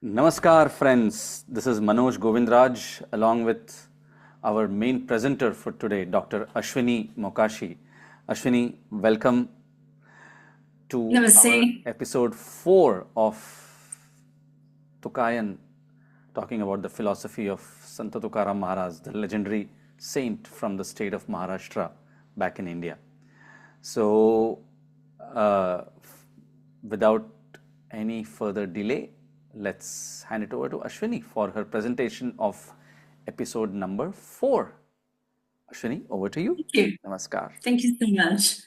Namaskar, friends. This is Manoj Govindraj along with our main presenter for today, Dr. Ashwini Mokashi. Ashwini, welcome to our Namaste. episode 4 of Tukayan, talking about the philosophy of Sant Tukaram Maharaj, the legendary saint from the state of Maharashtra back in India. So, without any further delay, let's hand it over to Ashwini for her presentation of episode number 4. Ashwini, over to you. Thank you. Namaskar. Thank you so much.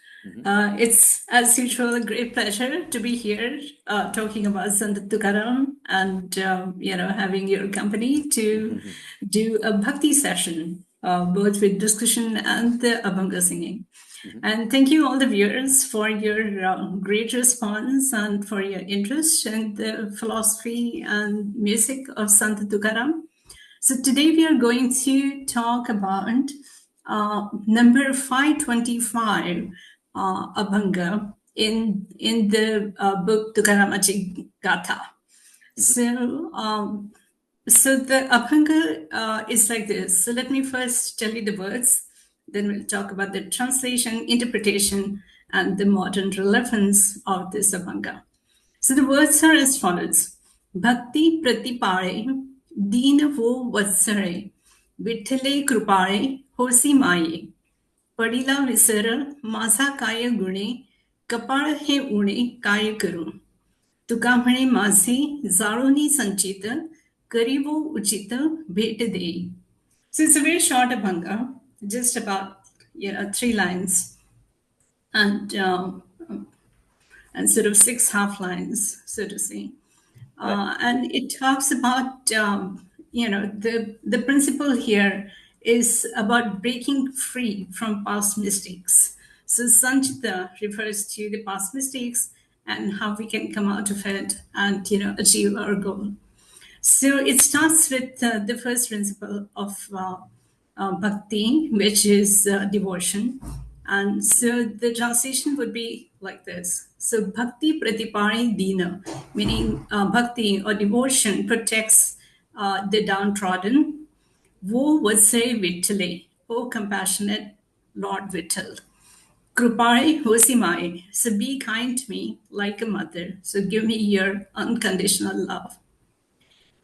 It's, as usual, a great pleasure to be here talking about Sant Tukaram and, having your company to do a Bhakti session, both with discussion and the abhang singing. And thank you all the viewers for your great response and for your interest in the philosophy and music of Sant Tukaram. So today we are going to talk about number 525, abhanga in the book Tukaram Gatha. So the abhanga is like this. So let me first tell you the words. Then we'll talk about the translation, interpretation, and the modern relevance of this abhanga. So the words are as follows. Bhakti Pratipale, Deen wo Vatsale, Vatsale Krupale, Hosi Maye, Padila Visara, Masa Kaya Gune, Kapal he Une, Kaya Kuru. Tukamhane Masi, Zaroni Sanchita, Karibu Uchita, Bhet Dei. So it's a very short abhanga, just about 3 lines, and sort of 6 half lines, so to say. And it talks about, the principle here is about breaking free from past mistakes. So Sanchita refers to the past mistakes and how we can come out of it and, achieve our goal. So it starts with the first principle of Bhakti, which is devotion. And so the translation would be like this. So Bhakti Pratipale Dina, meaning Bhakti or devotion protects the downtrodden. Wo Vatsale Vittale, O compassionate Lord Vittal. Krupare Hosimai, so be kind to me like a mother. So give me your unconditional love.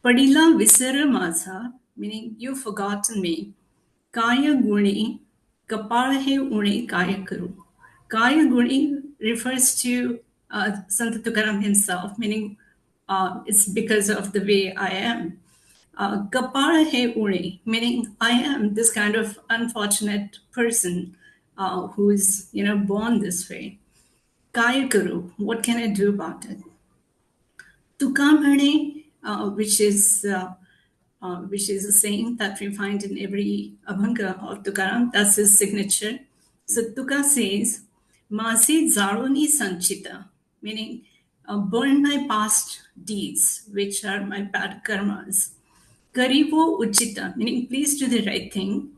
Padila Visara Masa, meaning you've forgotten me. Kaya Guni, Kapalahe Uni Kaya Kuru. Kaya Guni refers to Sant Tukaram himself, meaning it's because of the way I am. Kapalahe Uni, meaning I am this kind of unfortunate person who is born this way. Kaya Kuru, what can I do about it? Tukamhane, which is a saying that we find in every abhanga of Tukaram. That's his signature. So Tuka says, Masi Zaroni Sanchita, meaning burn my past deeds, which are my bad karmas. Karivo Uchita, meaning please do the right thing.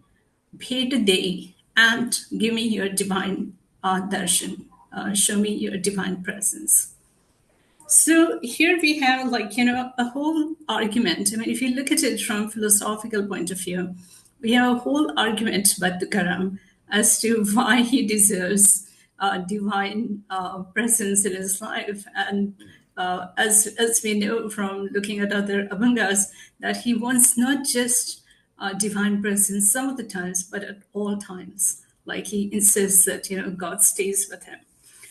Bhet Dei, and give me your divine darshan, show me your divine presence. So here we have a whole argument. I mean, if you look at it from philosophical point of view, we have a whole argument about Tukaram as to why he deserves divine presence in his life. And as we know from looking at other abhangas, that he wants not just divine presence some of the times, but at all times. Like he insists that, God stays with him.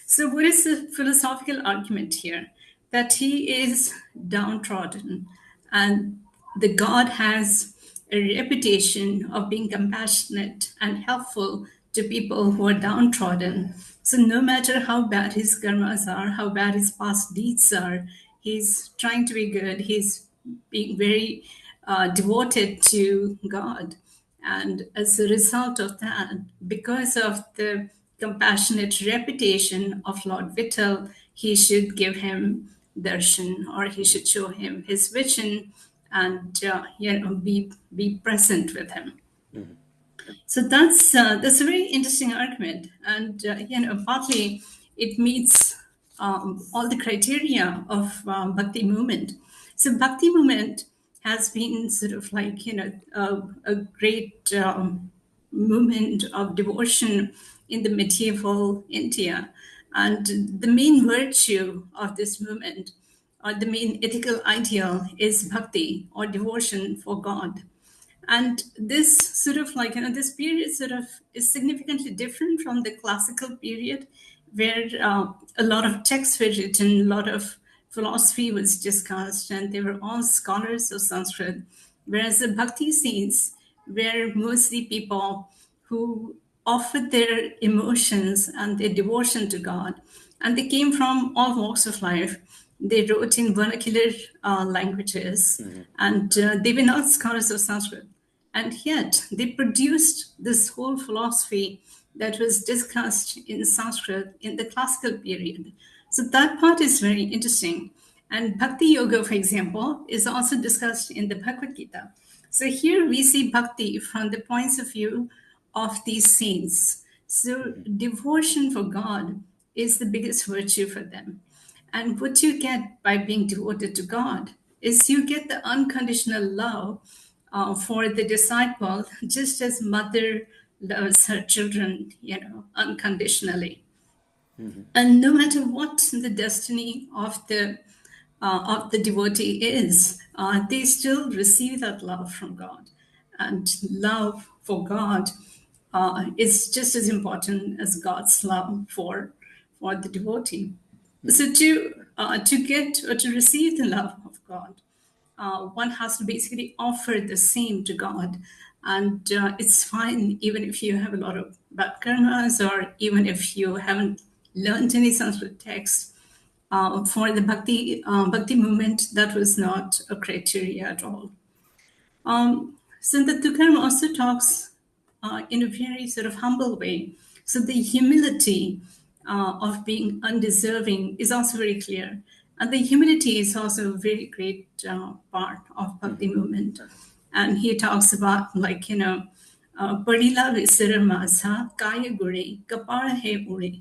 So what is the philosophical argument here? That he is downtrodden and the God has a reputation of being compassionate and helpful to people who are downtrodden. So no matter how bad his karmas are, how bad his past deeds are, he's trying to be good. He's being very devoted to God. And as a result of that, because of the compassionate reputation of Lord Vittal, he should give him darshan, or he should show him his vision and be present with him. So that's a very interesting argument, and partly it meets all the criteria of Bhakti movement. So Bhakti movement has been sort of like, a great movement of devotion in the medieval India. And the main virtue of this movement, or the main ethical ideal, is bhakti, or devotion for God. And this sort of like, this period sort of is significantly different from the classical period, where a lot of texts were written, a lot of philosophy was discussed, and they were all scholars of Sanskrit. Whereas the Bhakti saints were mostly people who offered their emotions and their devotion to God. And they came from all walks of life. They wrote in vernacular languages, and they were not scholars of Sanskrit. And yet, they produced this whole philosophy that was discussed in Sanskrit in the classical period. So, that part is very interesting. And Bhakti Yoga, for example, is also discussed in the Bhagavad Gita. So, here we see Bhakti from the points of view of these saints. So, devotion for God is the biggest virtue for them. And what you get by being devoted to God is you get the unconditional love for the disciple, just as mother loves her children, unconditionally. And no matter what the destiny of the devotee is, they still receive that love from God. And love for God is just as important as God's love for the devotee. So to get or to receive the love of God, one has to basically offer the same to God. And it's fine even if you have a lot of bad karmas, or even if you haven't learned any Sanskrit text. For the Bhakti movement, that was not a criteria at all. So the Tukaram also talks in a very sort of humble way. So the humility of being undeserving is also very clear. And the humility is also a very great part of Bhakti movement. And he talks about, like, Padila Visara Masa Kaya Gure Kapara He Ure,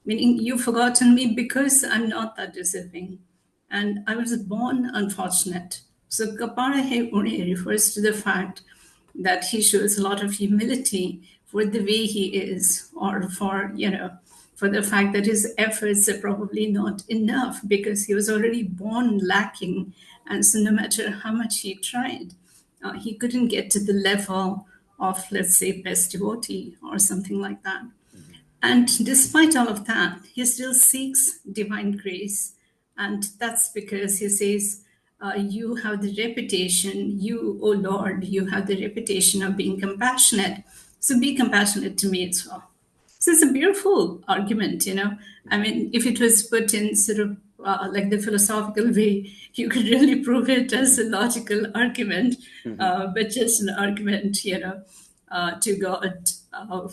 meaning you've forgotten me because I'm not that deserving. And I was born unfortunate. So Kapara He Ure refers to the fact that he shows a lot of humility for the way he is, or for the fact that his efforts are probably not enough because he was already born lacking. And so no matter how much he tried, he couldn't get to the level of, let's say, best devotee or something like that. And despite all of that, he still seeks divine grace. And that's because he says, you have the reputation, you, O Lord, you have the reputation of being compassionate. So be compassionate to me as well. So it's a beautiful argument, I mean, if it was put in sort of like the philosophical way, you could really prove it as a logical argument, but just an argument, to God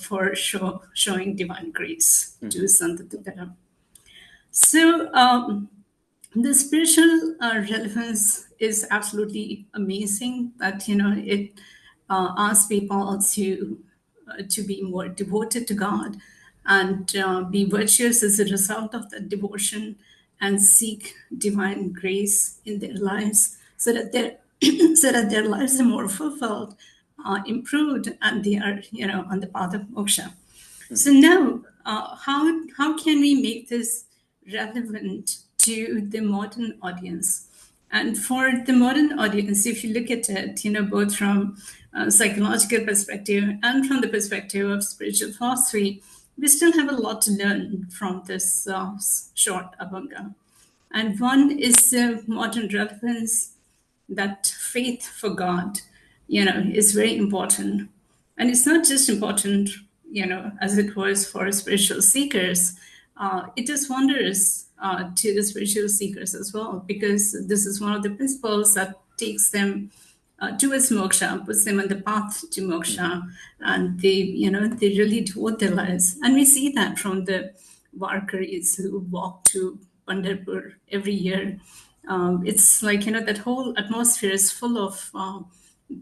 for showing divine grace to Santa Tukaram. So the spiritual relevance is absolutely amazing. That it asks people to be more devoted to God, and be virtuous as a result of that devotion, and seek divine grace in their lives, so that their lives are more fulfilled, improved, and they are on the path of moksha. So now, how can we make this relevant to the modern audience? And for the modern audience, if you look at it, both from a psychological perspective and from the perspective of spiritual philosophy, we still have a lot to learn from this short abhanga. And one is the modern relevance, that faith for God, is very important. And it's not just important, as it was for spiritual seekers. It does wonders to the spiritual seekers as well, because this is one of the principles that takes them towards moksha, puts them on the path to moksha, and they really devote their lives. And we see that from the Varkaris who walk to Pandharpur every year. It's like, that whole atmosphere is full of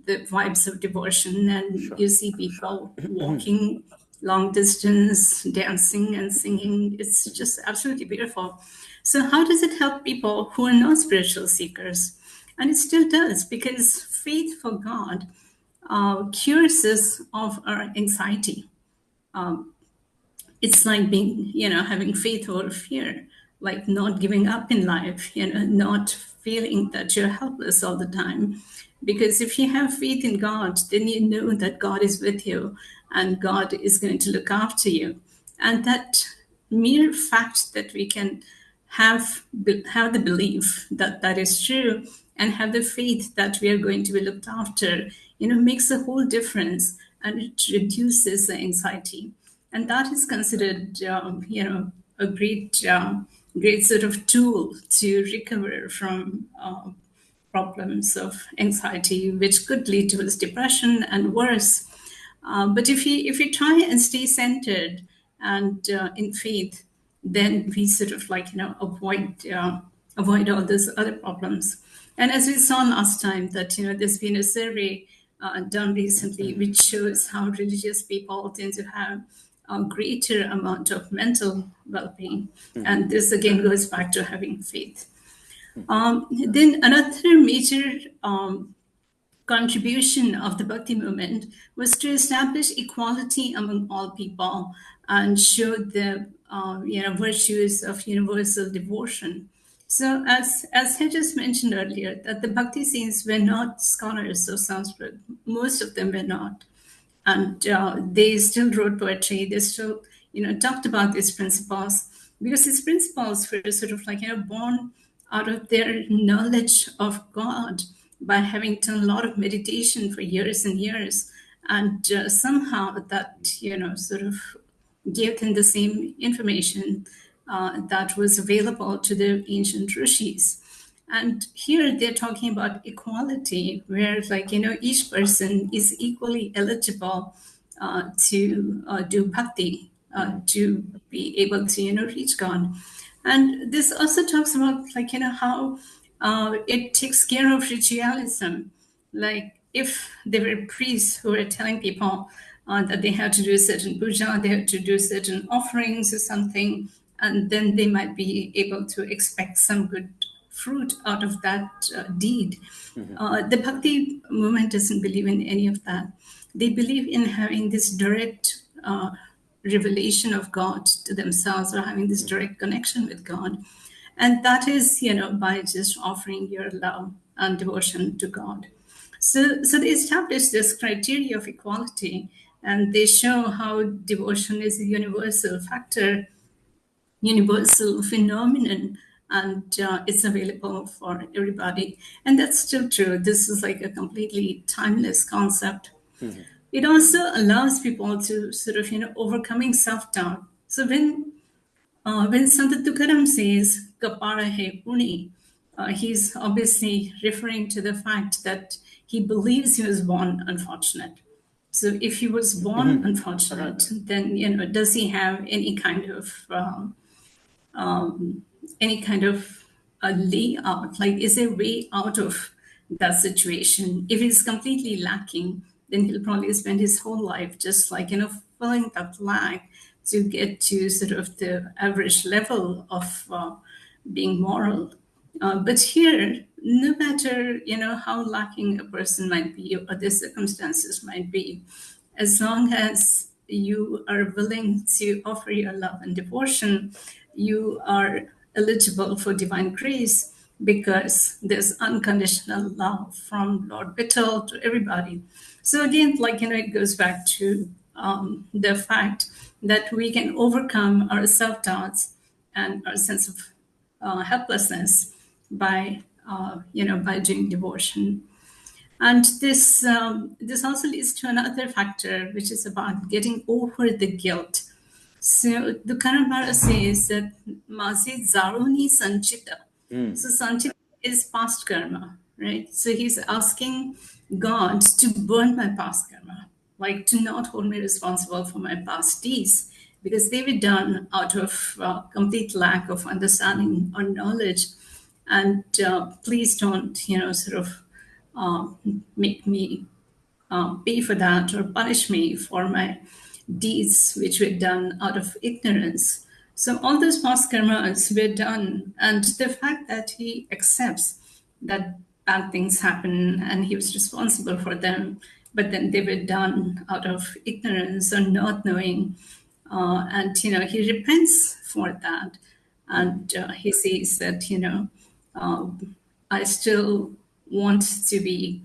the vibes of devotion, and you see people walking long distance, dancing and singing. It's just absolutely beautiful. So how does it help people who are not spiritual seekers? And it still does, because faith for God cures us of our anxiety. It's like being, having faith over fear, like not giving up in life, not feeling that you're helpless all the time. Because if you have faith in God, then you know that God is with you and God is going to look after you. And that mere fact that we can have the belief that that is true and have the faith that we are going to be looked after, makes a whole difference, and it reduces the anxiety. And that is considered, a great sort of tool to recover from problems of anxiety, which could lead towards depression and worse. But if you try and stay centered and in faith, then we sort of avoid all those other problems. And as we saw last time, that there's been a survey done recently which shows how religious people tend to have a greater amount of mental well-being, and this again goes back to having faith. Then another major contribution of the Bhakti movement was to establish equality among all people and show the virtues of universal devotion. So, as I just mentioned earlier, that the Bhakti saints were not scholars of Sanskrit. Most of them were not, and they still wrote poetry. They still, talked about these principles, because these principles were sort of born out of their knowledge of God by having done a lot of meditation for years and years, and somehow that sort of gave them the same information that was available to the ancient rishis. And here they're talking about equality, where each person is equally eligible to do bhakti, to be able to reach God. And this also talks about how it takes care of ritualism. Like if there were priests who were telling people that they had to do a certain puja, they had to do certain offerings or something, and then they might be able to expect some good fruit out of that deed. The Bhakti movement doesn't believe in any of that. They believe in having this direct revelation of God to themselves, or having this direct connection with God. And that is, by just offering your love and devotion to God. So they established this criteria of equality, and they show how devotion is a universal factor, universal phenomenon, and it's available for everybody. And that's still true. This is like a completely timeless concept. It also allows people to sort of, overcoming self-doubt. So when Sant Tukaram says Kapara hai puni, he's obviously referring to the fact that he believes he was born unfortunate. So if he was born unfortunate, then does he have any kind of a layout? Like, is there a way out of that situation? If he's completely lacking, then he'll probably spend his whole life just filling that lack to get to sort of the average level of being moral. But here, no matter how lacking a person might be or the circumstances might be, as long as you are willing to offer your love and devotion, you are eligible for divine grace, because there's unconditional love from Lord Vittal to everybody. So again, it goes back to the fact that we can overcome our self-doubts and our sense of helplessness by by doing devotion. And this also leads to another factor, which is about getting over the guilt. So the Tukaram Maharaj says that Masi Zaruni Sanchita. So Sanchita is past karma, right? So he's asking God to burn my past karma, like to not hold me responsible for my past deeds, because they were done out of complete lack of understanding or knowledge. And please don't, sort of make me pay for that or punish me for my deeds which were done out of ignorance. So all those past karmas were done, and the fact that he accepts that bad things happen and he was responsible for them, but then they were done out of ignorance or not knowing. And, he repents for that. And he says that, I still want to be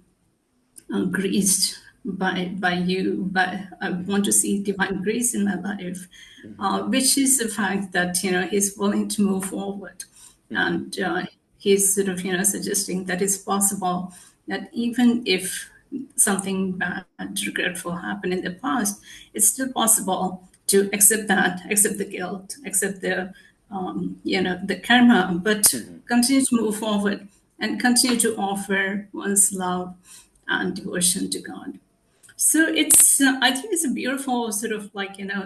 graced by you, but I want to see divine grace in my life, which is the fact that he's willing to move forward, and he's sort of suggesting that it's possible that even if something bad, regretful happened in the past, it's still possible to accept that, accept the guilt, accept the karma, but continue to move forward and continue to offer one's love and devotion to God. So I think it's a beautiful sort of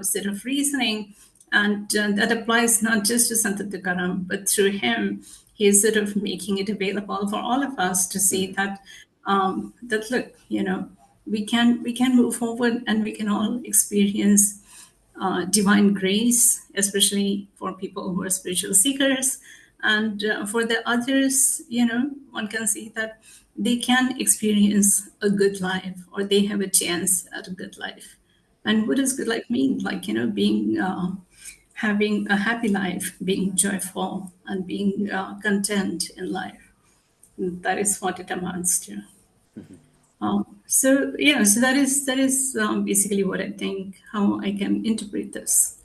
sort of reasoning, and that applies not just to Sant Tukaram, but through him, he's sort of making it available for all of us to see that that look, we can move forward and we can all experience divine grace, especially for people who are spiritual seekers. And for the others, one can see that they can experience a good life, or they have a chance at a good life. And what does good life mean? Like, being, having a happy life, being joyful, and being content in life. And that is what it amounts to. So that is basically what I think, how I can interpret this.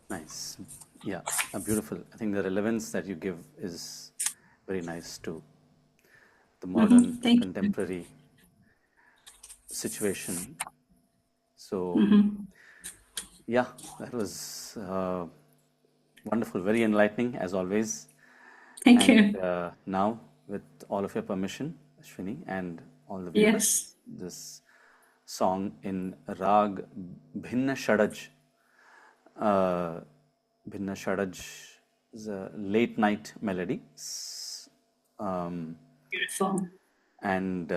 Nice. Yeah, beautiful. I think the relevance that you give is very nice to the modern, Thank you. contemporary situation. So, yeah, that was wonderful, very enlightening as always. Thank And you. now, with all of your permission, Ashwini, and all the viewers, Yes. this song in Rag Bhinna Shadaj. Bhinna Shadaj is a late night melody. Beautiful. And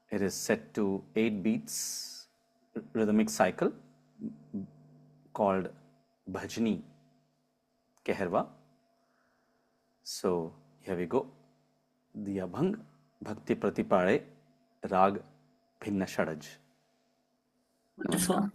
it is set to 8 beats rhythmic cycle called Bhajni Keherwa. So here we go. The abhang Bhakti Pratipale Rag Bhinna Shadaj. Wonderful.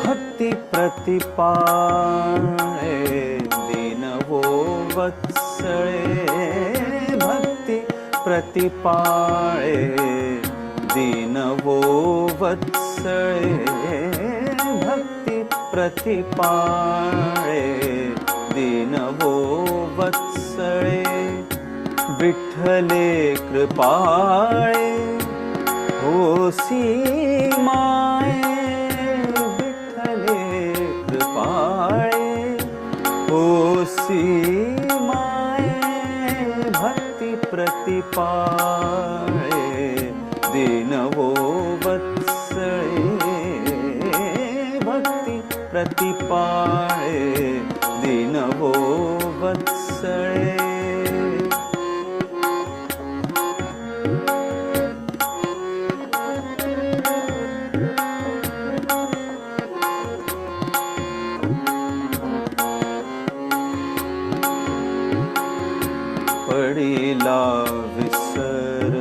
भक्ति प्रतिपाळे दीनवो वत्सळे भक्ति प्रतिपाळे दीनवो वत्सळे भक्ति प्रतिपाळे दीनवो वत्सळे विठ्ठले कृपाळे होसी माये होसी माये भक्ति प्रतिपाळे दीनवो वत्सळे भक्ति प्रतिपाळे दीनवो वत्सळे पडिला विसर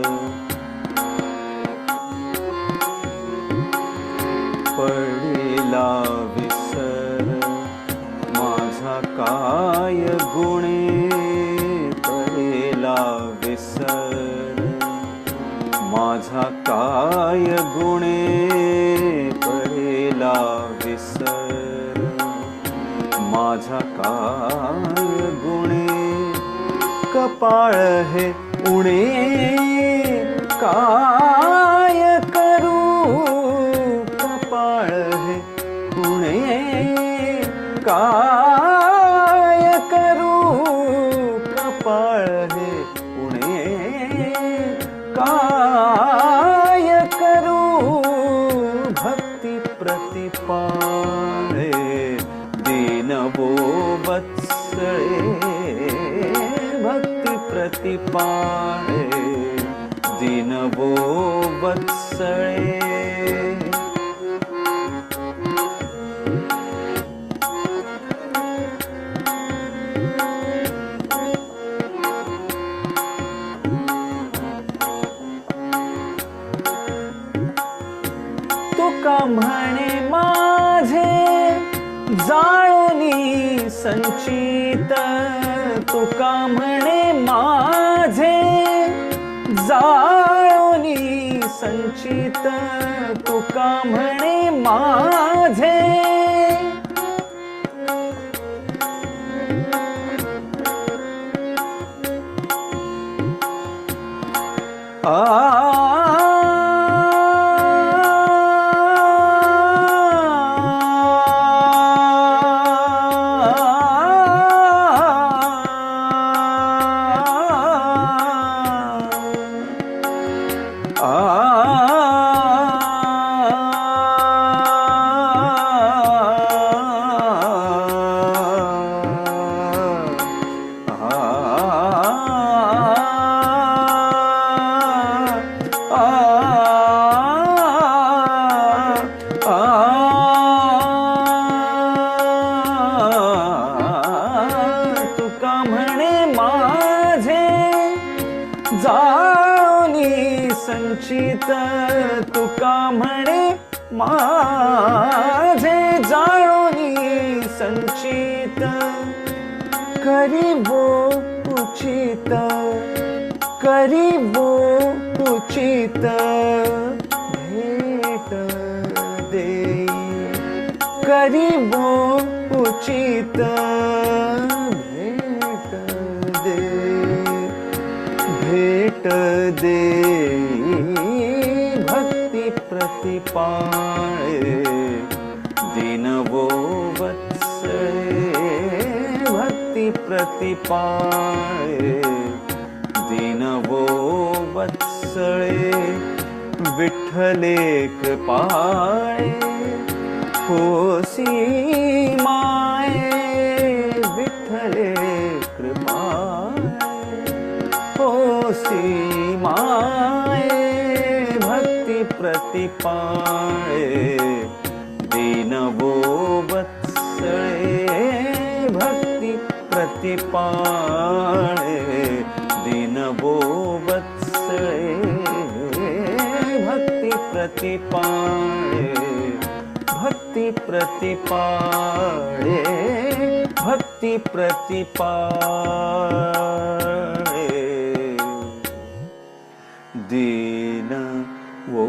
पडिला विसर माझा काय गुणे पडेला विसर, माझा काय गुणे पडेला विसर, माझा काय गुणे कपाळ हे उणे काय करू, कपाळ हे उणे काय करू, कपाळ हे उणे काय करू, भक्ती प्रतिपाळे दीनवो वत्सळे, भक्ती प्रतिपाळे दीनवो वत्सळे. तुका म्हणे माझे जाळोनी संचित, तुका म्हणे माझे जाळोनी संचित, तुका म्हणे माझे संचित, तुका म्हणे माझे जाळोनी संचित, करीवो उचित, करीवो उचित, भेट देई, करीवो उचित, भेट देई, भेट देई, भक्ती प्रतिपाळे दीनवो वत्सळे, भक्ती प्रतिपाळे दीनवो वत्सळे, विठ्ठले कृपाळे होसी माये, विठ्ठले कृपाळे होसी माये, भक्ती प्रतिपाळे दीनवो वत्सळे, भक्ती प्रतिपाळे दीनवो वत्सळे, भक्ती प्रतिपाळे, भक्ती प्रतिपाळे, भक्ती प्रतिपाळे दीनवो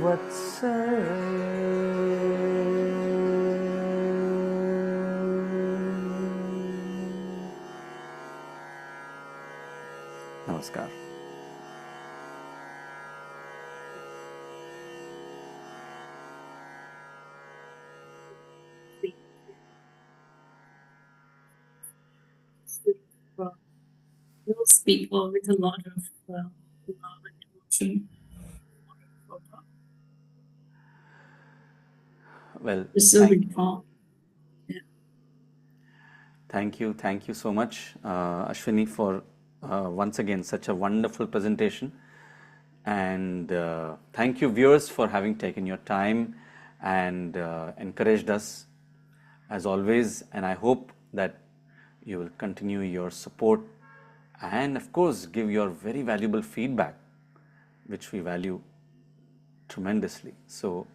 वत्सळे. नमस्कार. Those people with a lot of love and devotion. Well, We're so involved. thank you so much, Ashwini, for once again such a wonderful presentation, and thank you viewers for having taken your time and encouraged us as always, and I hope that you will continue your support and of course give your very valuable feedback, which we value tremendously. So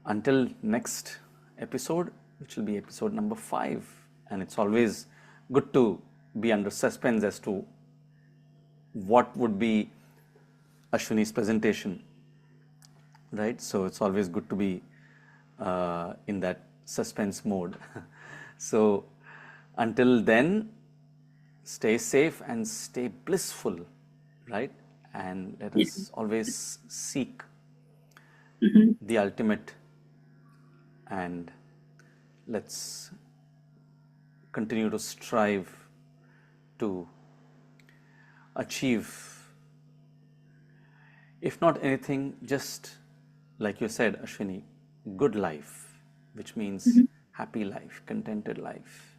until next episode, which will be episode number 5. And it's always good to be under suspense as to what would be Ashwini's presentation, right? So it's always good to be in that suspense mode. So until then, stay safe and stay blissful, right? And let us always seek the ultimate, and let's continue to strive to achieve, if not anything, just like you said, Ashwini, good life, which means happy life, contented life,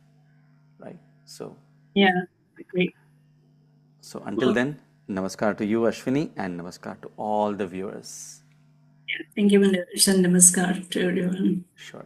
right? So, Yeah, great. so until then, namaskar to you, Ashwini, and namaskar to all the viewers. Yeah, thank you, Manoj, and namaskar to everyone. Sure.